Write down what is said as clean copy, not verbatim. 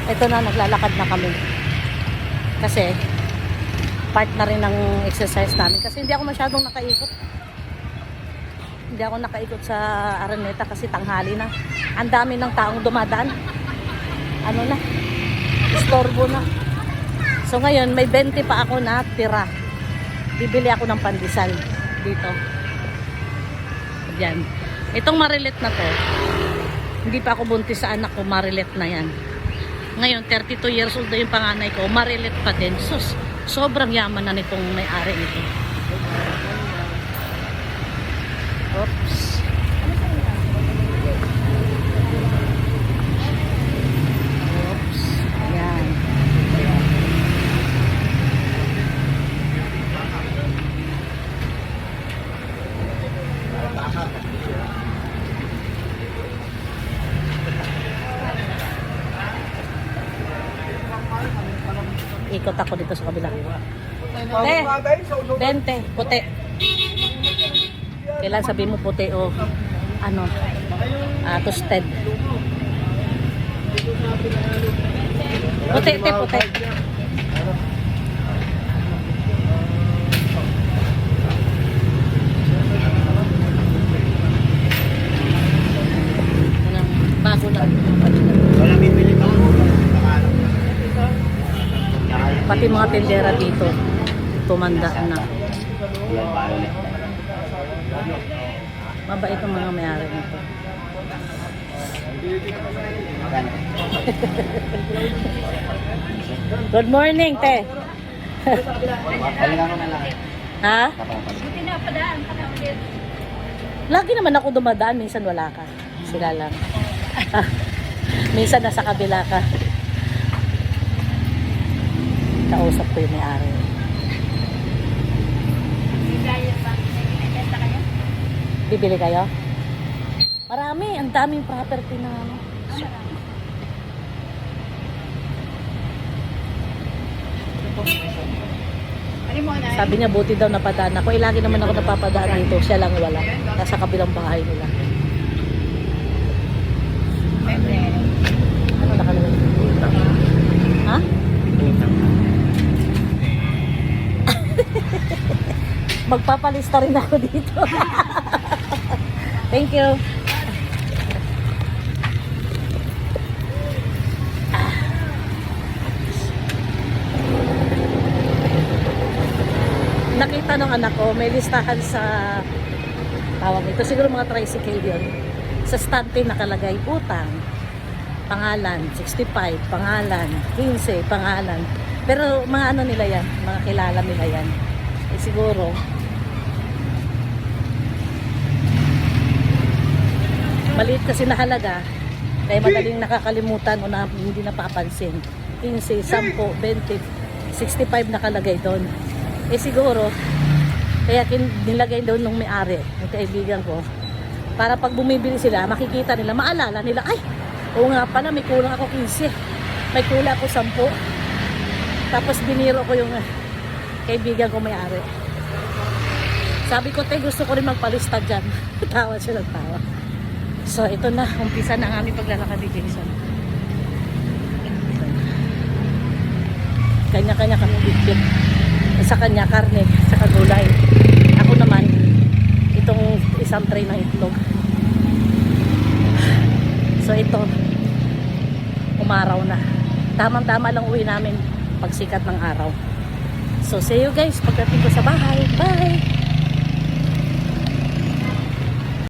Ito na, naglalakad na kami. Kasi, part na rin ng exercise namin. Kasi hindi ako masyadong nakaikot. Hindi ako nakaikot sa Araneta kasi tanghali na. Ang dami ng taong dumadaan. Ano na, istorbo na. So ngayon, may 20 pa ako na tira. Bibili ako ng pandesal dito. Yan. Itong marilet na to, hindi pa ako buntis sa anak ko, marilet na yan. Ngayon, 32 years old na yung panganay ko, marilet pa din. Sus, sobrang yaman na nitong may-ari nito. Oops. Oops. Yan. Ikot ako dito sa kabila. 20, puti. Kailan sabi mo puti o ano, toasted. Puti, puti. Bago lang. Pati mga tindera dito tumanda na. Mabait ang mga may-ari nito. Good morning, te. Ha? Lagi naman ako dumadaan, minsan wala ka. Sila lang. Minsan nasa kabila ka. Kausap ko yung may-ari. Bibili kayo? Marami, ang daming property na ano. Sabi niya buti daw napadaan ako. Lagi naman ako napapadaan dito. Siya lang wala. Nasa kabilang bahay nila. Ano nakalagay? Ha? Magpapalista rin ako dito. Thank you. Nakita ng anak ko, may listahan sa tawag ito. Siguro mga tricycle yun. Sa stante nakalagay utang, pangalan, 65, pangalan, 15, pangalan. Pero mga ano nila yan, mga kilala nila yan. Eh siguro, maliit kasi na halaga, kaya madaling nakakalimutan o na, hindi napapansin. 15, 10, 20, 65 nakalagay doon. Eh siguro, kaya nilagay doon ng may-ari, ng kaibigan ko, para pag bumibili sila, makikita nila, maalala nila, ay, oo nga pala, may kulang ako 15, may kulang ako 10. Tapos biniro ko yung kaibigan ko may-ari. Sabi ko, te, gusto ko rin magpalista dyan. Tawa siya ng tawa. So, ito na. Umpisa na ang aming paglalakad ni Jason. Kanya-kanya kami bitbit. Sa kanya, karne. Sa gulay. Ako naman, itong isang tray ng itlog. So, ito. Umaraw na. Tamang-tama lang uwi namin pagsikat ng araw. So, see you guys pagdating ko sa bahay. Bye!